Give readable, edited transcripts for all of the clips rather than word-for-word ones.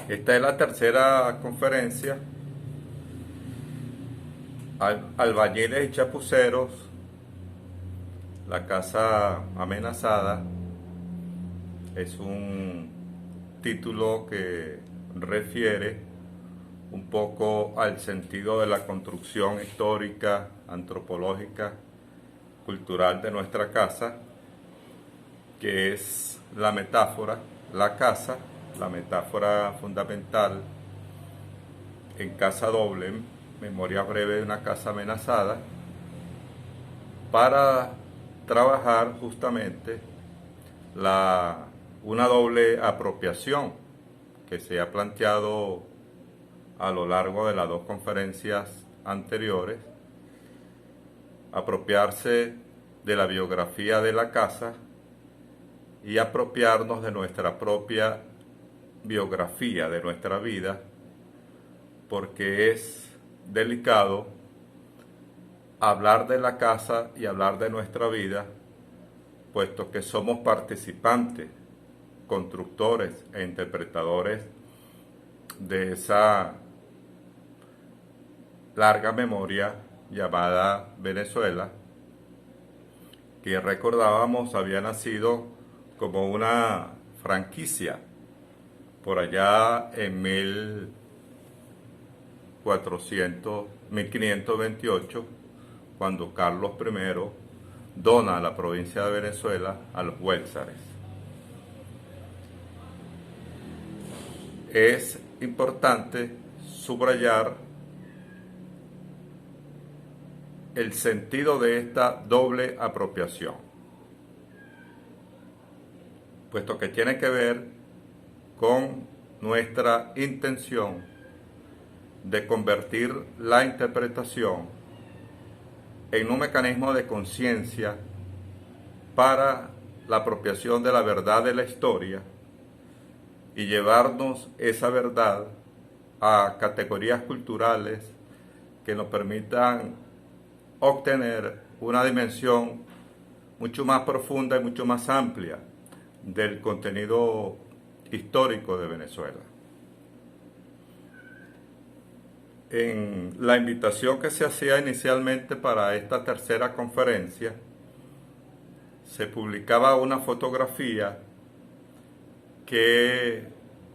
Esta es la tercera conferencia. Albañiles y chapuceros, la casa amenazada, es un título que refiere un poco al sentido de la construcción histórica, antropológica, cultural de nuestra casa, que es la metáfora, la casa, la metáfora fundamental en Casa Doble, Memoria Breve de una Casa Amenazada, para trabajar justamente una doble apropiación que se ha planteado a lo largo de las dos conferencias anteriores: apropiarse de la biografía de la casa y apropiarnos de nuestra propia biografía, de nuestra vida, porque es delicado hablar de la casa y hablar de nuestra vida, puesto que somos participantes, constructores e interpretadores de esa larga memoria llamada Venezuela, que recordábamos había nacido como una franquicia por allá en 1528, cuando Carlos I dona la provincia de Venezuela a los huélsares. Es importante subrayar el sentido de esta doble apropiación, puesto que tiene que ver con nuestra intención de convertir la interpretación en un mecanismo de conciencia para la apropiación de la verdad de la historia y llevarnos esa verdad a categorías culturales que nos permitan obtener una dimensión mucho más profunda y mucho más amplia del contenido histórico de Venezuela. En la invitación que se hacía inicialmente para esta tercera conferencia, se publicaba una fotografía que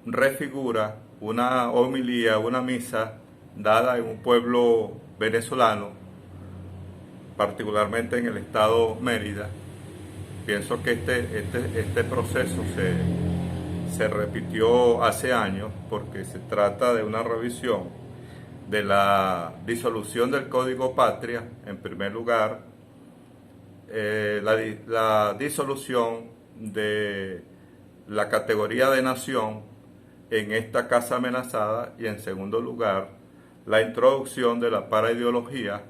refigura una homilía, una misa dada en un pueblo venezolano, particularmente en el estado Mérida. Pienso que este proceso se repitió hace años, porque se trata de una revisión de la disolución del Código Patria, en primer lugar, la disolución de la categoría de nación en esta casa amenazada, y en segundo lugar, la introducción de la paraideología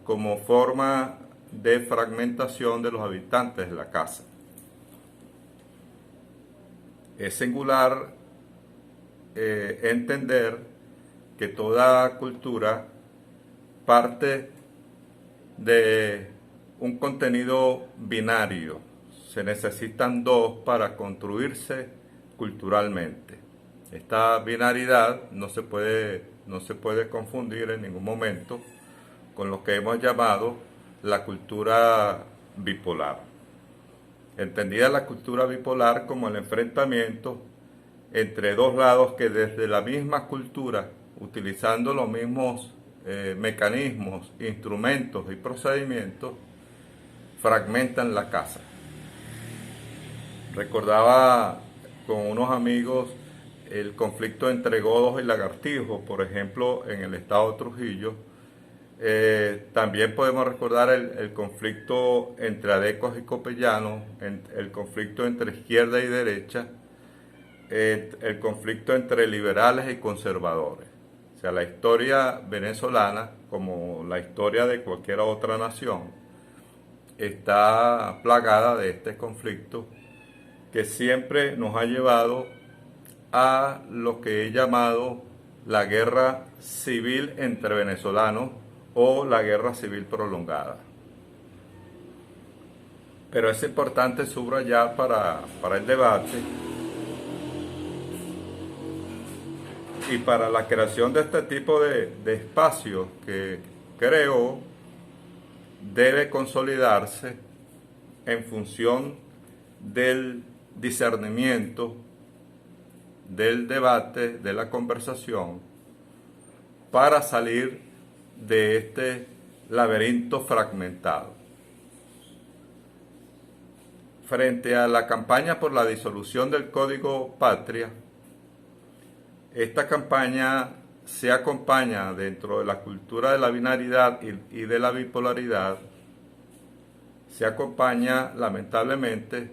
como forma de fragmentación de los habitantes de la casa. Es singular entender que toda cultura parte de un contenido binario. Se necesitan dos para construirse culturalmente. Esta binariedad no se puede confundir en ningún momento con lo que hemos llamado la cultura bipolar. Entendida la cultura bipolar como el enfrentamiento entre dos lados que desde la misma cultura, utilizando los mismos mecanismos, instrumentos y procedimientos, fragmentan la casa. Recordaba con unos amigos el conflicto entre godos y lagartijos, por ejemplo, en el estado de Trujillo. También podemos recordar el conflicto entre adecos y copellanos, el conflicto entre izquierda y derecha, el conflicto entre liberales y conservadores. O sea, la historia venezolana, como la historia de cualquier otra nación, está plagada de este conflicto que siempre nos ha llevado a lo que he llamado la guerra civil entre venezolanos o la guerra civil prolongada. Pero es importante subrayar para el debate y para la creación de este tipo de espacios que creo debe consolidarse en función del discernimiento, del debate, de la conversación, para salir de este laberinto fragmentado. Frente a la campaña por la disolución del Código Patria, esta campaña se acompaña dentro de la cultura de la binaridad y de la bipolaridad, se acompaña lamentablemente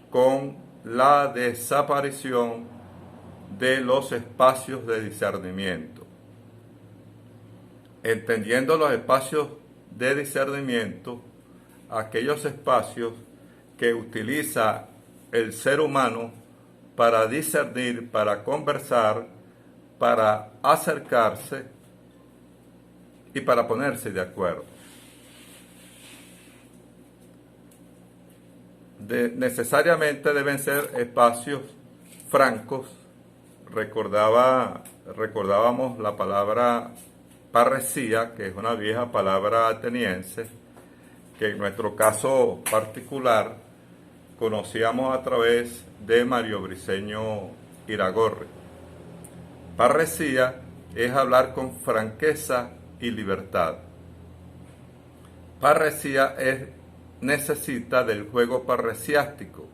con la desaparición de los espacios de discernimiento. Entendiendo los espacios de discernimiento, aquellos espacios que utiliza el ser humano para discernir, para conversar, para acercarse y para ponerse de acuerdo. Necesariamente deben ser espacios francos. Recordábamos la palabra parresía, que es una vieja palabra ateniense, que en nuestro caso particular conocíamos a través de Mario Briceño Iragorri. Parresía es hablar con franqueza y libertad. Parresía necesita del juego parresiástico,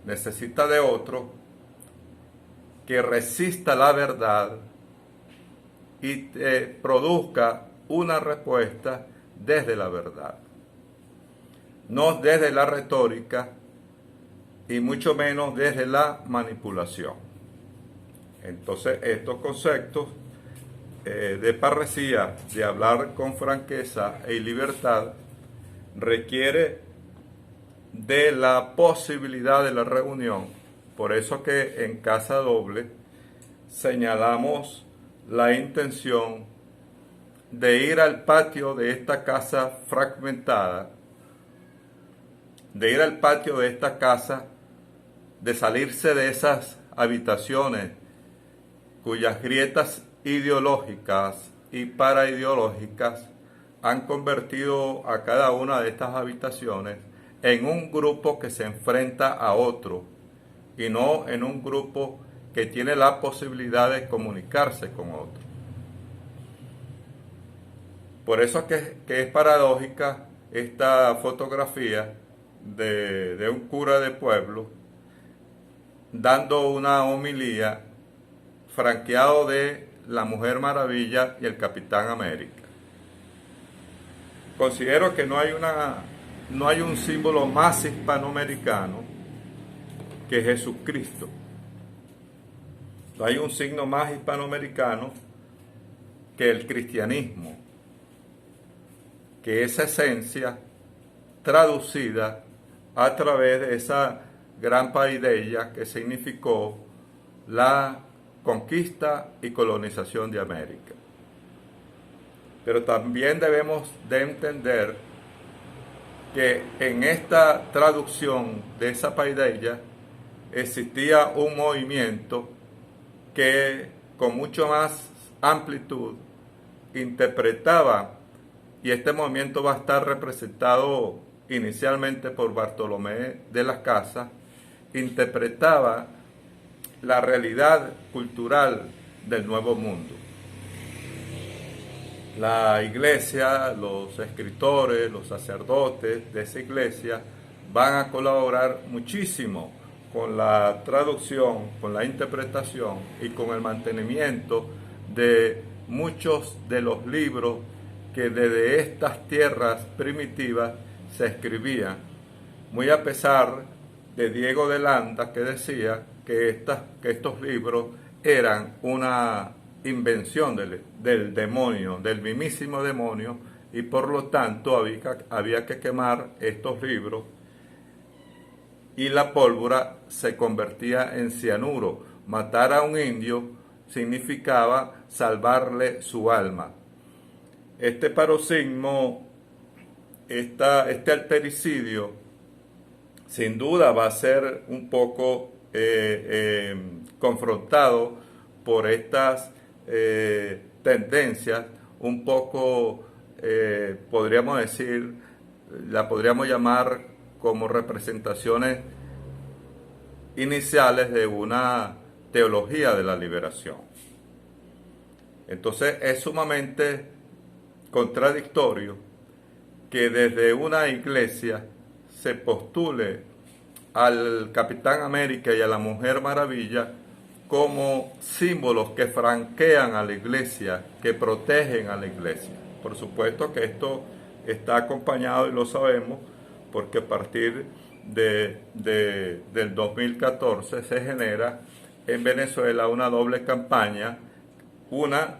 necesita de otro que resista la verdad y te produzca una respuesta desde la verdad, no desde la retórica y mucho menos desde la manipulación. Entonces, estos conceptos de parresía, de hablar con franqueza y libertad, requiere de la posibilidad de la reunión. Por eso que en Casa Doble señalamos la intención de ir al patio de esta casa fragmentada, de ir al patio de esta casa, de salirse de esas habitaciones cuyas grietas ideológicas y paraideológicas han convertido a cada una de estas habitaciones en un grupo que se enfrenta a otro y no en un grupo que tiene la posibilidad de comunicarse con otro. Por eso que es paradójica esta fotografía de un cura de pueblo dando una homilía franqueado de la Mujer Maravilla y el Capitán América. Considero que no hay un símbolo más hispanoamericano que Jesucristo. No hay un signo más hispanoamericano que el cristianismo, que esa esencia traducida a través de esa gran paideia que significó la conquista y colonización de América. Pero también debemos de entender que en esta traducción de esa paideia existía un movimiento que con mucho más amplitud interpretaba, y este movimiento va a estar representado inicialmente por Bartolomé de las Casas, interpretaba la realidad cultural del Nuevo Mundo. La iglesia, los escritores, los sacerdotes de esa iglesia van a colaborar muchísimo con la traducción, con la interpretación y con el mantenimiento de muchos de los libros que desde estas tierras primitivas se escribían, muy a pesar de Diego de Landa, que decía que estos libros eran una invención del demonio, del mismísimo demonio, y por lo tanto había que quemar estos libros y la pólvora se convertía en cianuro. Matar a un indio significaba salvarle su alma. Este paroxismo, este altericidio, sin duda va a ser un poco confrontado por estas tendencias un poco, podríamos decir, la podríamos llamar como representaciones iniciales de una teología de la liberación. Entonces es sumamente contradictorio que desde una iglesia se postule al Capitán América y a la Mujer Maravilla como símbolos que franquean a la iglesia, que protegen a la iglesia. Por supuesto que esto está acompañado, y lo sabemos, porque a partir del 2014 se genera en Venezuela una doble campaña, una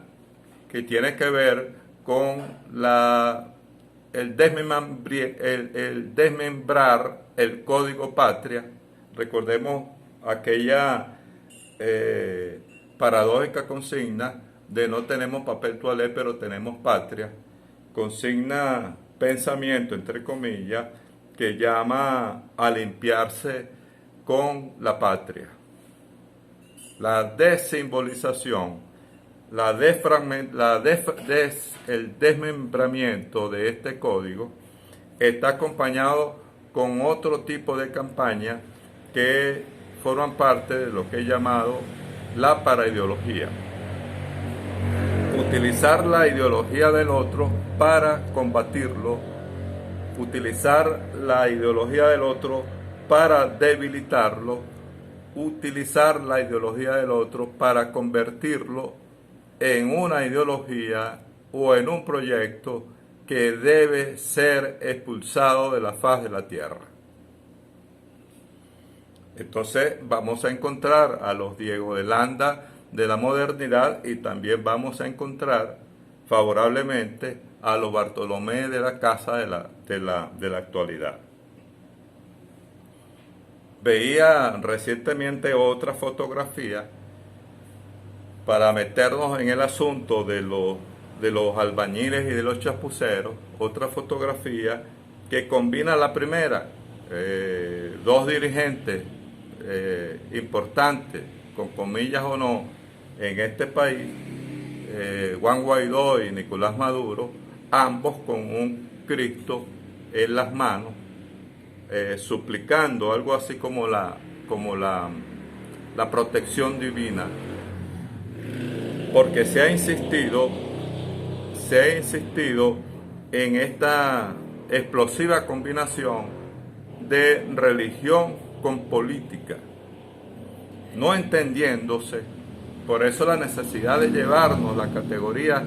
que tiene que ver con el desmembrar el Código Patria. Recordemos aquella paradójica consigna de no tenemos papel toalé pero tenemos patria, consigna pensamiento entre comillas que llama a limpiarse con la patria. La desimbolización, el desmembramiento de este código está acompañado con otro tipo de campaña que forman parte de lo que he llamado la paraideología. Utilizar la ideología del otro para combatirlo, utilizar la ideología del otro para debilitarlo, utilizar la ideología del otro para convertirlo en una ideología o en un proyecto que debe ser expulsado de la faz de la tierra. Entonces vamos a encontrar a los Diego de Landa de la modernidad y también vamos a encontrar favorablemente a los Bartolomé de la Casa de la actualidad. Veía recientemente otra fotografía para meternos en el asunto de los albañiles y de los chapuceros, otra fotografía que combina la primera, dos dirigentes importantes, con comillas o no, en este país, Juan Guaidó y Nicolás Maduro, ambos con un Cristo en las manos, suplicando algo así como la protección divina, porque se ha insistido en esta explosiva combinación de religión con política, no entendiéndose. Por eso la necesidad de llevarnos las categorías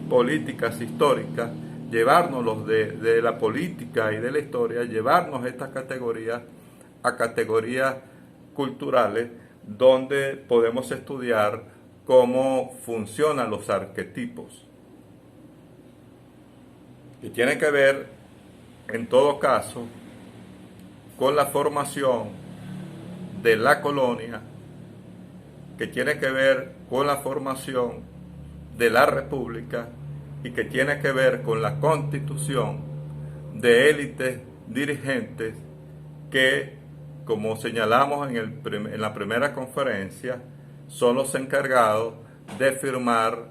políticas históricas, llevárnoslos de la política y de la historia, llevarnos estas categorías a categorías culturales donde podemos estudiar cómo funcionan los arquetipos. Y tiene que ver, en todo caso, con la formación de la colonia, que tiene que ver con la formación de la república y que tiene que ver con la constitución de élites dirigentes que, como señalamos en la primera conferencia, son los encargados de firmar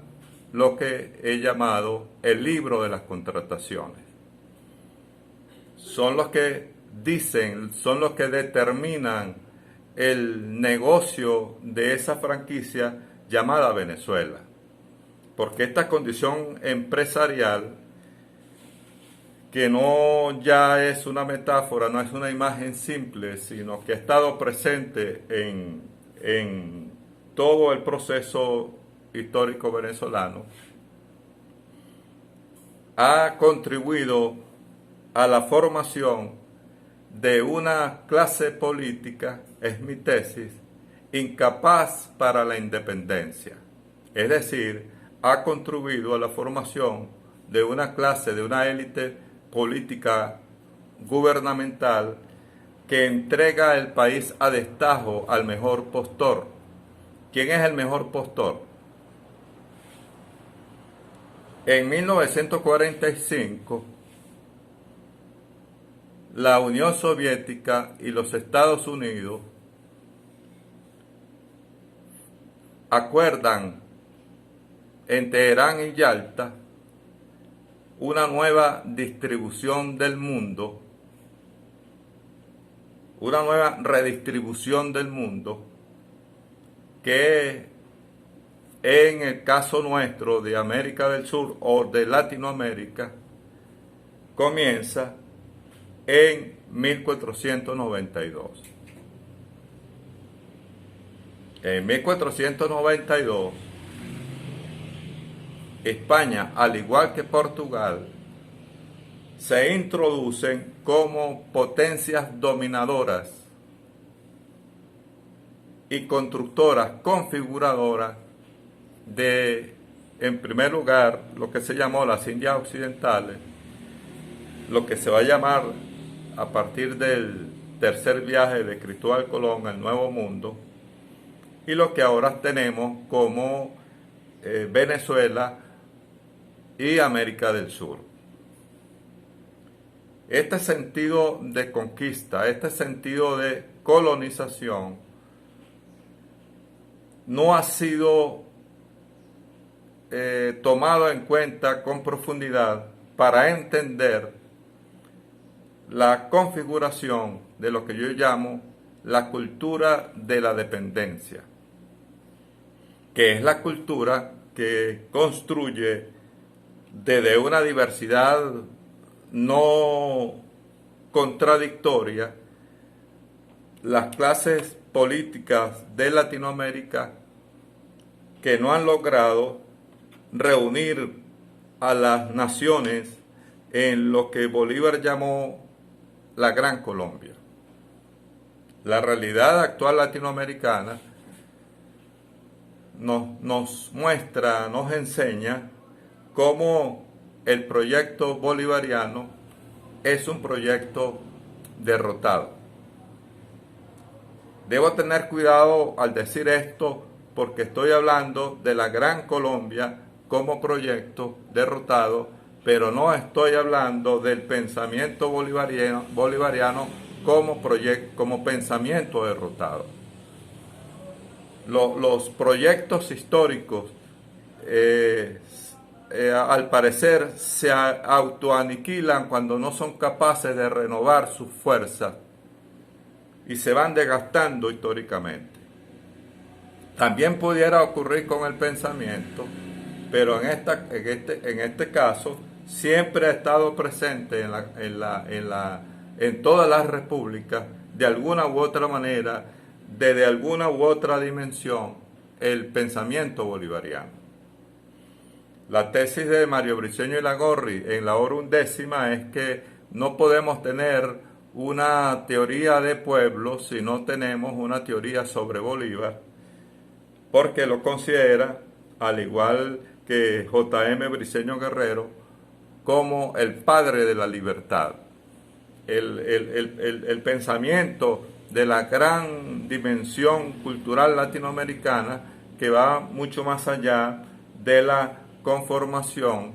lo que he llamado el libro de las contrataciones. Son los que dicen, son los que determinan el negocio de esa franquicia llamada Venezuela. Porque esta condición empresarial, que no ya es una metáfora, no es una imagen simple, sino que ha estado presente en todo el proceso histórico venezolano, ha contribuido a la formación de una clase política, es mi tesis, incapaz para la independencia. Es decir, ha contribuido a la formación de una clase, de una élite política gubernamental que entrega el país a destajo al mejor postor. ¿Quién es el mejor postor? En 1945, la Unión Soviética y los Estados Unidos acuerdan en Teherán y Yalta una nueva distribución del mundo, una nueva redistribución del mundo, que en el caso nuestro de América del Sur o de Latinoamérica comienza en 1492. En 1492, España, al igual que Portugal, se introducen como potencias dominadoras y constructoras, configuradoras de, en primer lugar, lo que se llamó las Indias Occidentales, lo que se va a llamar a partir del tercer viaje de Cristóbal Colón al Nuevo Mundo, y lo que ahora tenemos como Venezuela y América del Sur. Este sentido de conquista, este sentido de colonización, no ha sido tomado en cuenta con profundidad para entender la configuración de lo que yo llamo la cultura de la dependencia, que es la cultura que construye desde una diversidad no contradictoria las clases políticas de Latinoamérica que no han logrado reunir a las naciones en lo que Bolívar llamó la Gran Colombia. La realidad actual latinoamericana nos muestra, nos enseña cómo el proyecto bolivariano es un proyecto derrotado. Debo tener cuidado al decir esto porque estoy hablando de la Gran Colombia como proyecto derrotado, pero no estoy hablando del pensamiento bolivariano como pensamiento derrotado. Los proyectos históricos al parecer se autoaniquilan cuando no son capaces de renovar sus fuerzas y se van desgastando históricamente. También pudiera ocurrir con el pensamiento, pero en este caso siempre ha estado presente en todas las repúblicas, de alguna u otra manera, desde alguna u otra dimensión, el pensamiento bolivariano. La tesis de Mario Briceño Iragorri en la obra 11 es que no podemos tener una teoría de pueblo si no tenemos una teoría sobre Bolívar, porque lo considera, al igual que J.M. Briceño Guerrero, como el padre de la libertad. El pensamiento de la gran dimensión cultural latinoamericana que va mucho más allá de la conformación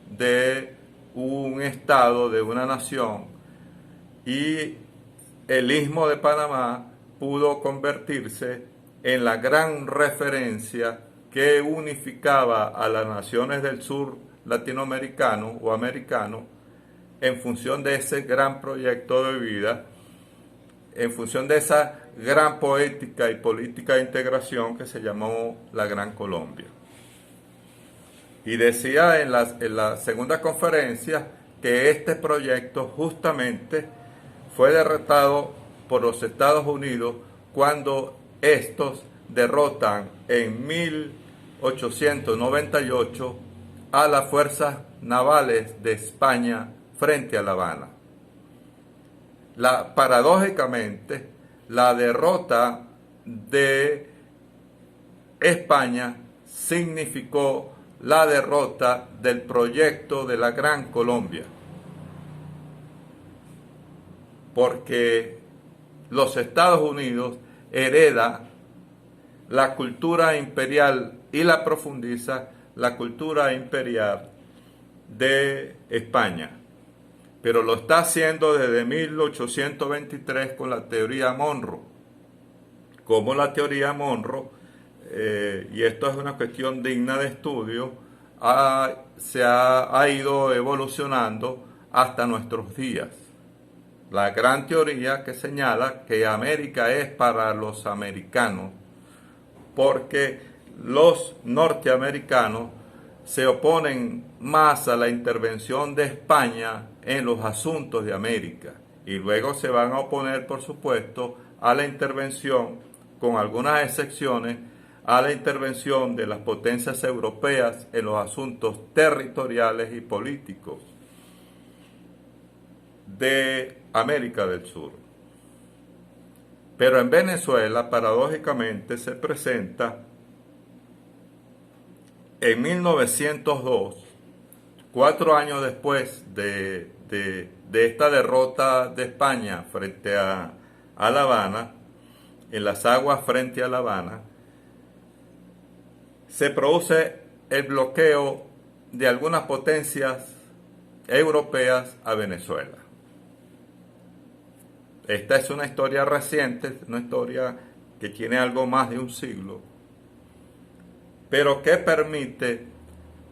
de un estado, de una nación, y el Istmo de Panamá pudo convertirse en la gran referencia que unificaba a las naciones del sur latinoamericano o americano en función de ese gran proyecto de vida, en función de esa gran poética y política de integración que se llamó la Gran Colombia. Y decía en la segunda conferencia que este proyecto justamente fue derrotado por los Estados Unidos cuando estos derrotan en 1898 a las fuerzas navales de España frente a La Habana. Paradójicamente, la derrota de España significó la derrota del proyecto de la Gran Colombia, porque los Estados Unidos hereda la cultura imperial y la profundiza la cultura imperial de España, pero lo está haciendo desde 1823 con la teoría Monroe. Como la teoría Monroe, y esto es una cuestión digna de estudio, ha ido evolucionando hasta nuestros días. La gran teoría que señala que América es para los americanos, porque los norteamericanos se oponen más a la intervención de España en los asuntos de América y luego se van a oponer, por supuesto, a la intervención, con algunas excepciones, a la intervención de las potencias europeas en los asuntos territoriales y políticos de América del Sur. Pero en Venezuela, paradójicamente, se presenta en 1902, 4 años después de esta derrota de España frente a La Habana, en las aguas frente a La Habana, se produce el bloqueo de algunas potencias europeas a Venezuela. Esta es una historia reciente, una historia que tiene algo más de un siglo, pero que permite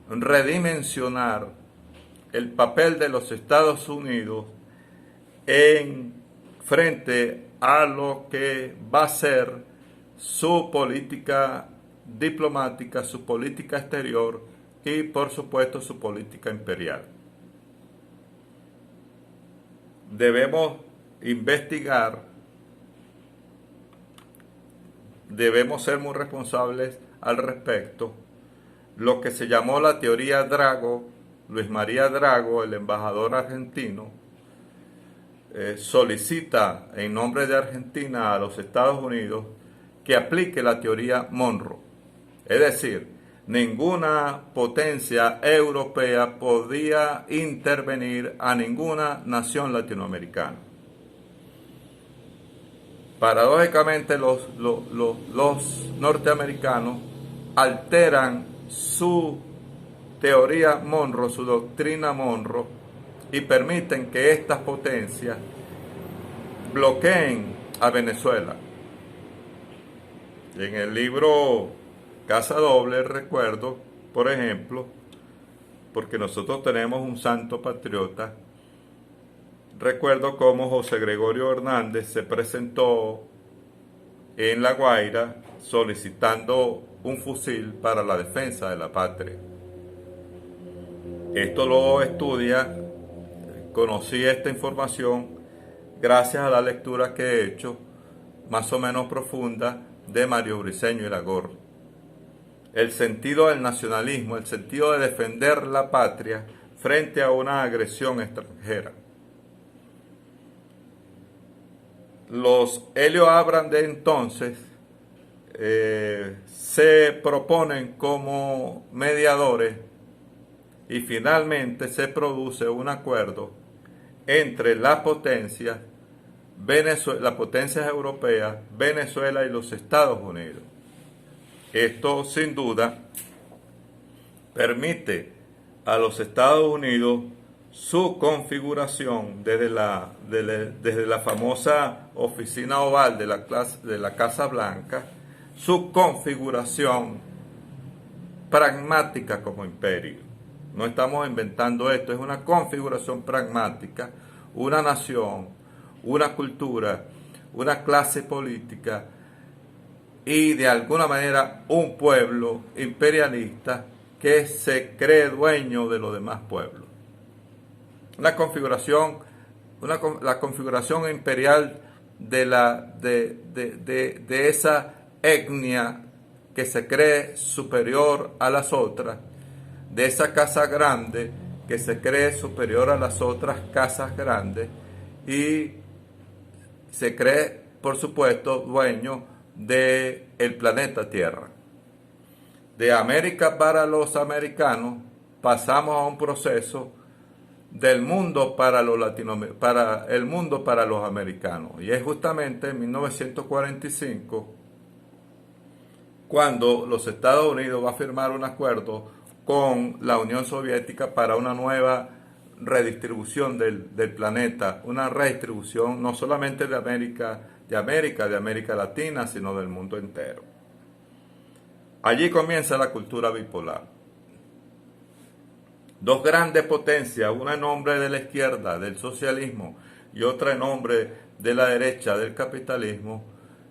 redimensionar el papel de los Estados Unidos frente a lo que va a ser su política diplomática, su política exterior y, por supuesto, su política imperial. Debemos investigar, debemos ser muy responsables al respecto. Lo que se llamó la teoría Drago, Luis María Drago, el embajador argentino, solicita en nombre de Argentina a los Estados Unidos que aplique la teoría Monroe. Es decir, ninguna potencia europea podía intervenir a ninguna nación latinoamericana. Paradójicamente los norteamericanos alteran su teoría Monroe, su doctrina Monroe, y permiten que estas potencias bloqueen a Venezuela. En el libro Casa Doble recuerdo, por ejemplo, porque nosotros tenemos un santo patriota, recuerdo cómo José Gregorio Hernández se presentó en La Guaira solicitando un fusil para la defensa de la patria. Esto lo estudia, conocí esta información gracias a la lectura que he hecho, más o menos profunda, de Mario Briceño Iragorri. El sentido del nacionalismo, el sentido de defender la patria frente a una agresión extranjera. Los Helio Abram de entonces se proponen como mediadores y finalmente se produce un acuerdo entre las potencias europeas, Venezuela y los Estados Unidos. Esto sin duda permite a los Estados Unidos su configuración desde la famosa oficina oval de la Casa Blanca, su configuración pragmática como imperio. No estamos inventando esto, es una configuración pragmática, una nación, una cultura, una clase política y de alguna manera un pueblo imperialista que se cree dueño de los demás pueblos. La configuración imperial de esa etnia que se cree superior a las otras, de esa casa grande que se cree superior a las otras casas grandes y se cree, por supuesto, dueño del planeta Tierra. De América para los americanos pasamos a un proceso del mundo para los el mundo para los americanos, y es justamente en 1945 cuando los Estados Unidos va a firmar un acuerdo con la Unión Soviética para una nueva redistribución del planeta, una redistribución no solamente de América Latina, sino del mundo entero. Allí comienza la cultura bipolar. dos grandes potencias, una en nombre de la izquierda, del socialismo, y otra en nombre de la derecha, del capitalismo,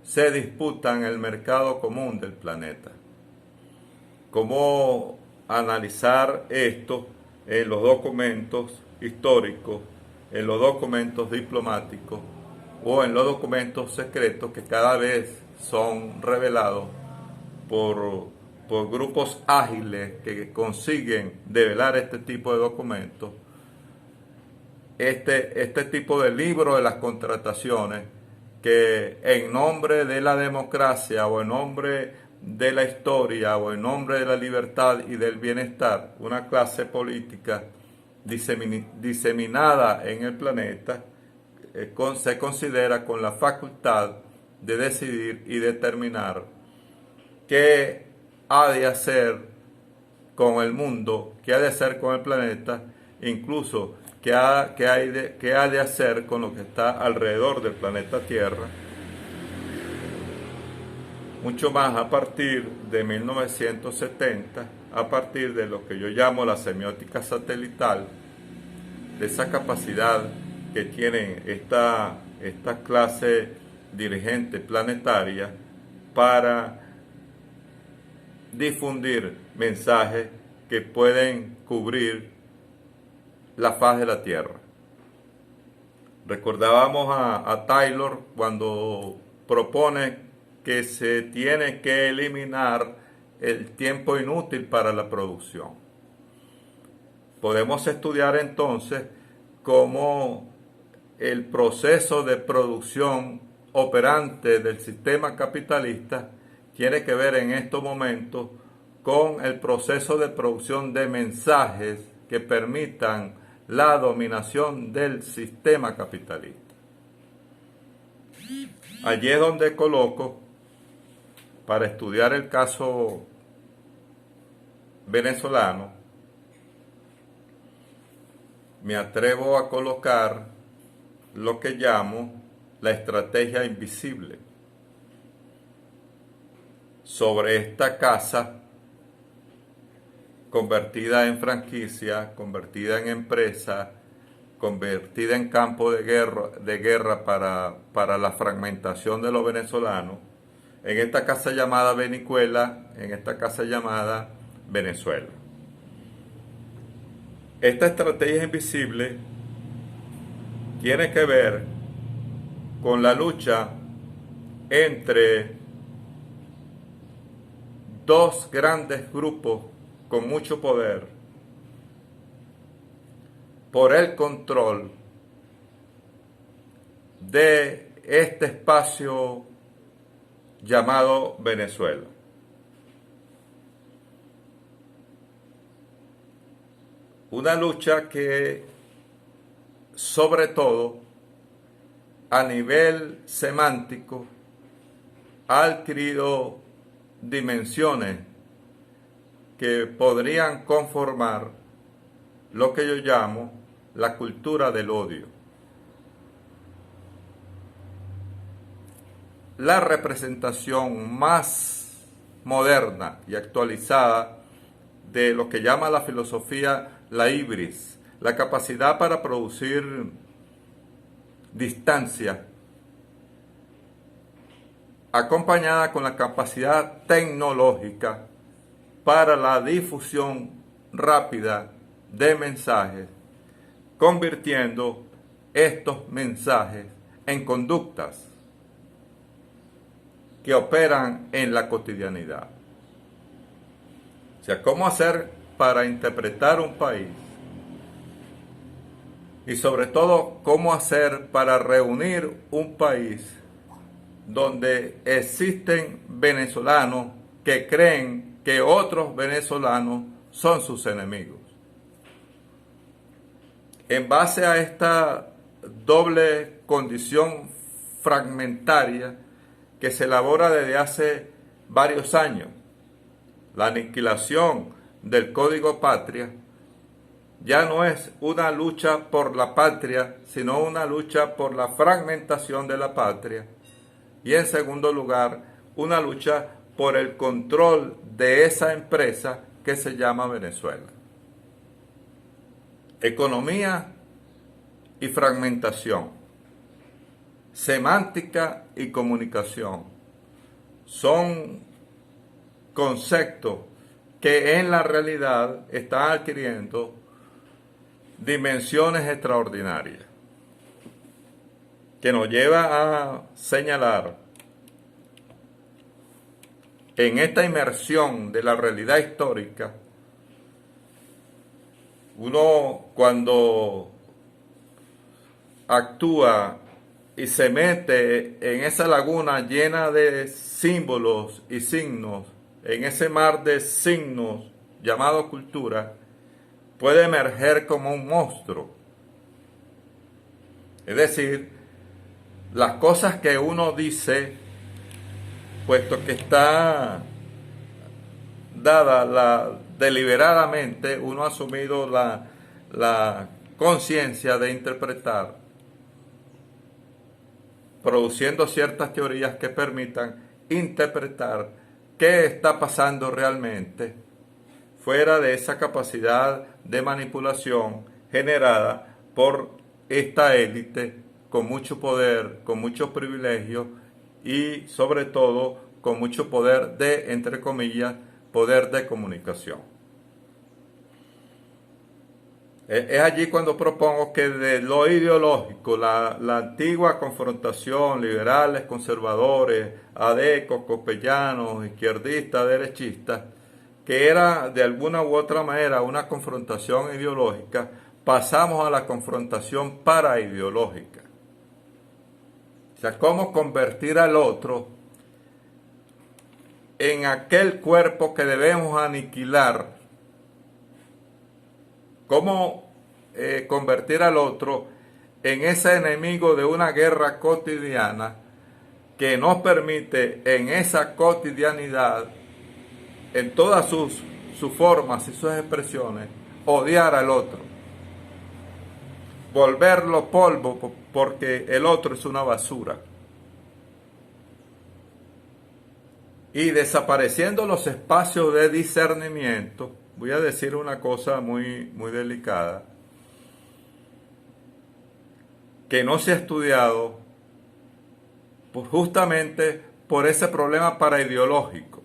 se disputan el mercado común del planeta. ¿Cómo analizar esto en los documentos históricos, en los documentos diplomáticos o en los documentos secretos que cada vez son revelados por grupos ágiles que consiguen develar este tipo de documentos? Este tipo de libro de las contrataciones que en nombre de la democracia o en nombre de la historia o en nombre de la libertad y del bienestar, una clase política diseminada en el planeta se considera con la facultad de decidir y determinar qué ha de hacer con el mundo, qué ha de hacer con el planeta, incluso qué ha de hacer con lo que está alrededor del planeta Tierra. Mucho más a partir de 1970, a partir de lo que yo llamo la semiótica satelital, de esa capacidad que tienen esta clase dirigente planetaria para difundir mensajes que pueden cubrir la faz de la Tierra. Recordábamos a Taylor cuando propone que se tiene que eliminar el tiempo inútil para la producción. Podemos estudiar entonces cómo el proceso de producción operante del sistema capitalista tiene que ver en estos momentos con el proceso de producción de mensajes que permitan la dominación del sistema capitalista. Allí es donde coloco, para estudiar el caso venezolano, me atrevo a colocar lo que llamo la estrategia invisible sobre esta casa convertida en franquicia, convertida en empresa, convertida en campo de guerra para la fragmentación de los venezolanos, en esta casa llamada Venezuela, en esta casa llamada Venezuela. Esta estrategia invisible tiene que ver con la lucha entre dos grandes grupos con mucho poder por el control de este espacio llamado Venezuela. Una lucha que, sobre todo, a nivel semántico, ha adquirido dimensiones que podrían conformar lo que yo llamo la cultura del odio. La representación más moderna y actualizada de lo que llama la filosofía la hibris, la capacidad para producir distancia, acompañada con la capacidad tecnológica para la difusión rápida de mensajes, convirtiendo estos mensajes en conductas que operan en la cotidianidad. O sea, ¿cómo hacer para interpretar un país? Y sobre todo, ¿cómo hacer para reunir un país donde existen venezolanos que creen que otros venezolanos son sus enemigos? En base a esta doble condición fragmentaria que se elabora desde hace varios años, la aniquilación del Código Patria ya no es una lucha por la patria, sino una lucha por la fragmentación de la patria. Y en segundo lugar, una lucha por el control de esa empresa que se llama Venezuela. economía y fragmentación, semántica y comunicación. Son conceptos que en la realidad están adquiriendo dimensiones extraordinarias, que nos lleva a señalar en esta inmersión de la realidad histórica, uno cuando actúa y se mete en esa laguna llena de símbolos y signos, en ese mar de signos llamado cultura, puede emerger como un monstruo. Es decir, las cosas que uno dice, puesto que está dada deliberadamente, uno ha asumido la conciencia de interpretar, produciendo ciertas teorías que permitan interpretar qué está pasando realmente, fuera de esa capacidad de manipulación generada por esta élite con mucho poder, con muchos privilegios y sobre todo con mucho poder de, entre comillas, poder de comunicación. Es allí cuando propongo que de lo ideológico, la antigua confrontación, liberales, conservadores, adecos, copellanos, izquierdistas, derechistas, que era de alguna u otra manera una confrontación ideológica, pasamos a la confrontación paraideológica. O sea, cómo convertir al otro en aquel cuerpo que debemos aniquilar. Cómo convertir al otro en ese enemigo de una guerra cotidiana que nos permite en esa cotidianidad, en todas sus formas y sus expresiones, odiar al otro. Volverlo polvo porque el otro es una basura. Y desapareciendo los espacios de discernimiento, voy a decir una cosa muy delicada, que no se ha estudiado justamente por ese problema paraideológico.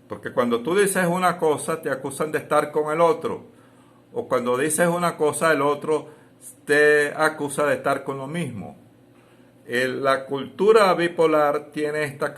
Porque cuando tú dices una cosa, te acusan de estar con el otro. O cuando dices una cosa, el otro te acusa de estar con lo mismo. La cultura bipolar tiene esta característica.